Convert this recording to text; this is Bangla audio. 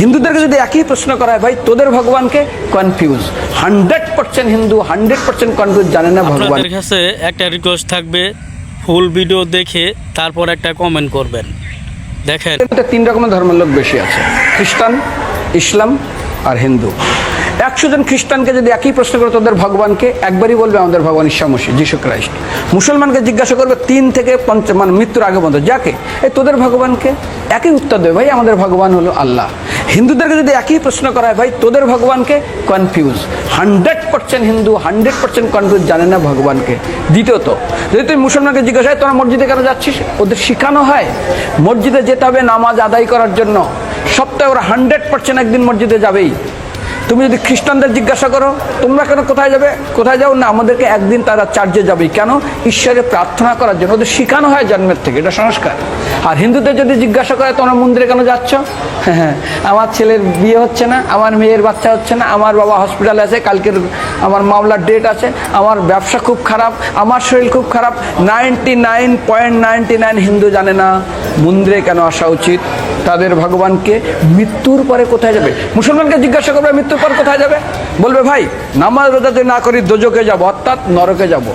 হিন্দুদেরকে যদি একই প্রশ্ন করা হয়, ভাই তোদের ভগবানকে, কনফিউজ 100% হিন্দু 100% কনফিউজ, জানে না ভগবান। আপনাদের কাছে একটা রিকোয়েস্ট থাকবে, ফুল ভিডিও দেখে তারপর একটা কমেন্ট করবেন। দেখেন, তিন রকমের ধর্মের লোক বেশি আছে, খ্রিস্টান, ইসলাম আর হিন্দু। 100 জন খ্রিস্টানকে যদি একই প্রশ্ন করে তোদের ভগবানকে, একবারই বলবে আমাদের ভগবান ঈশ্বর মসিহ যীশু খ্রাইস্ট। মুসলমানকে জিজ্ঞাসা করবে 3 থেকে 5 মানে মৃত্যুর আগে পর্যন্ত, যাকে এই তোদের ভগবানকে, একই উত্তর দেবে, ভাই আমাদের ভগবান হলো আল্লাহ। হিন্দুদেরকে যদি একই প্রশ্ন করা হয়, ভাই তোদের ভগবানকে, কনফিউজ 100% হিন্দু 100% কনফিউজ, জানে না ভগবানকে। দ্বিতীয়ত, যদি তুই মুসলমানকে জিজ্ঞাসা হয় তোরা মসজিদে কেন যাচ্ছিস, ওদের শেখানো হয় মসজিদে যেতে হবে নামাজ আদায় করার জন্য। সপ্তাহে ওরা 100% একদিন মসজিদে যাবেই। তুমি যদি খ্রিস্টানদের জিজ্ঞাসা করো তোমরা কেন কোথায় যাবে, কোথায় যাও না, আমাদেরকে একদিন তারা চার্চে যাবেই। কেন? ঈশ্বরে প্রার্থনা করার জন্য, ওদের শেখানো হয় জন্মের থেকে, এটা সংস্কার। আর হিন্দুদের যদি জিজ্ঞাসা করে তোমরা মন্দিরে কেন যাচ্ছ, হ্যাঁ আমার ছেলের বিয়ে হচ্ছে না, আমার মেয়ের বাচ্চা হচ্ছে না, আমার বাবা হসপিটালে আছে, কালকের আমার মামলার ডেট আছে, আমার ব্যবসা খুব খারাপ, আমার শরীর খুব খারাপ। 99.99 হিন্দু জানে না মন্দিরে কেন আসা উচিত, তাদের ভগবানকে মৃত্যুর পরে কোথায় যাবে। মুসলমানকে জিজ্ঞাসা করবে মৃত্যুর পর কোথায় যাবে, বলবে ভাই নামাজ রোজা যদি না করি দোজকে যাব, অর্থাৎ নরকে যাব।